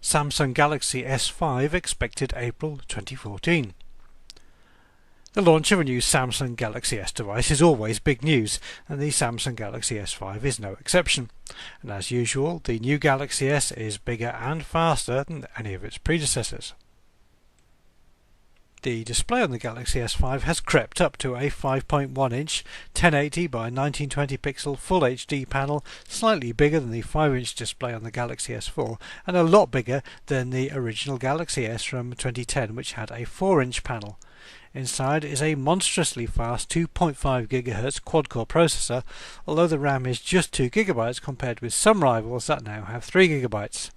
Samsung Galaxy S5 expected April 2014. The launch of a new Samsung Galaxy S device is always big news, and the Samsung Galaxy S5 is no exception. And as usual, the new Galaxy S is bigger and faster than any of its predecessors. The display on the Galaxy S5 has crept up to a 5.1-inch 1080 by 1920 pixel Full HD panel, slightly bigger than the 5-inch display on the Galaxy S4 and a lot bigger than the original Galaxy S from 2010, which had a 4-inch panel. Inside is a monstrously fast 2.5 GHz quad-core processor, although the RAM is just 2 GB compared with some rivals that now have 3 GB.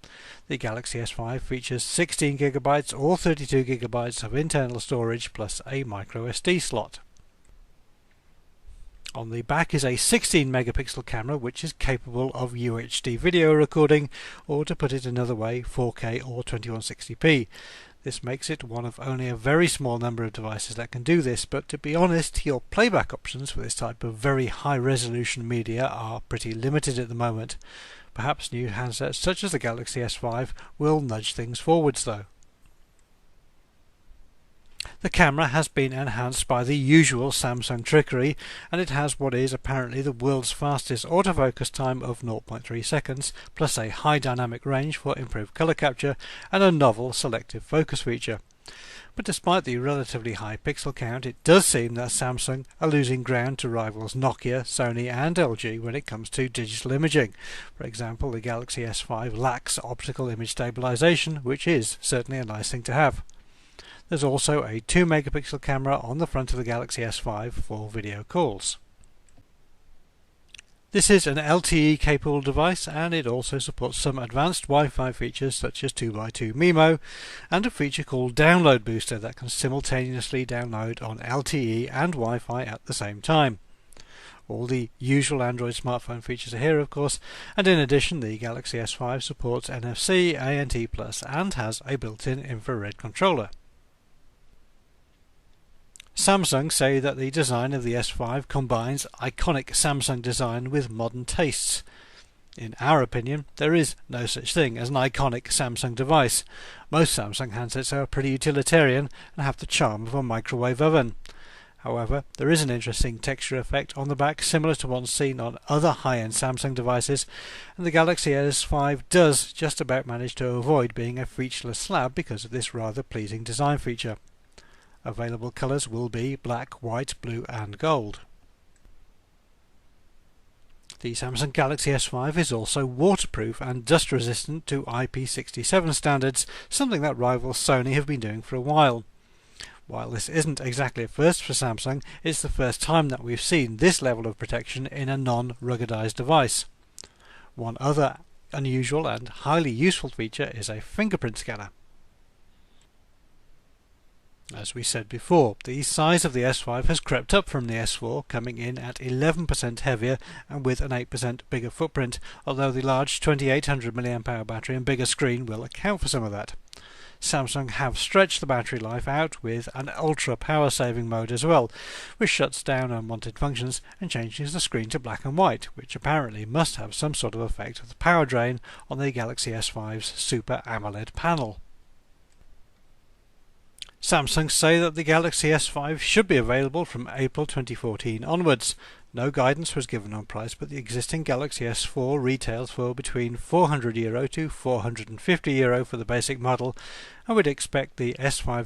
The Galaxy S5 features 16 GB or 32 GB of internal storage plus a microSD slot. On the back is a 16 megapixel camera which is capable of UHD video recording, or to put it another way, 4K or 2160p. This makes it one of only a very small number of devices that can do this, but to be honest, your playback options for this type of very high resolution media are pretty limited at the moment. Perhaps new handsets such as the Galaxy S5 will nudge things forwards though. The camera has been enhanced by the usual Samsung trickery, and it has what is apparently the world's fastest autofocus time of 0.3 seconds, plus a high dynamic range for improved colour capture and a novel selective focus feature. But despite the relatively high pixel count, it does seem that Samsung are losing ground to rivals Nokia, Sony and LG when it comes to digital imaging. For example, the Galaxy S5 lacks optical image stabilization, which is certainly a nice thing to have. There's also a 2 megapixel camera on the front of the Galaxy S5 for video calls. This is an LTE capable device, and it also supports some advanced Wi-Fi features such as 2x2 MIMO and a feature called Download Booster that can simultaneously download on LTE and Wi-Fi at the same time. All the usual Android smartphone features are here, of course, and in addition the Galaxy S5 supports NFC, ANT+, and has a built-in infrared controller. Samsung say that the design of the S5 combines iconic Samsung design with modern tastes. In our opinion, there is no such thing as an iconic Samsung device. Most Samsung handsets are pretty utilitarian and have the charm of a microwave oven. However, there is an interesting texture effect on the back similar to one seen on other high-end Samsung devices, and the Galaxy S5 does just about manage to avoid being a featureless slab because of this rather pleasing design feature. Available colours will be black, white, blue and gold. The Samsung Galaxy S5 is also waterproof and dust resistant to IP67 standards, something that rivals Sony have been doing for a while. While this isn't exactly a first for Samsung, it's the first time that we've seen this level of protection in a non-ruggedized device. One other unusual and highly useful feature is a fingerprint scanner. As we said before, the size of the S5 has crept up from the S4, coming in at 11% heavier and with an 8% bigger footprint, although the large 2800 mAh battery and bigger screen will account for some of that. Samsung have stretched the battery life out with an ultra power saving mode as well, which shuts down unwanted functions and changes the screen to black and white, which apparently must have some sort of effect of the power drain on the Galaxy S5's Super AMOLED panel. Samsung say that the Galaxy S5 should be available from April 2014 onwards. No guidance was given on price, but the existing Galaxy S4 retails for between €400 to €450 for the basic model, and we'd expect the S5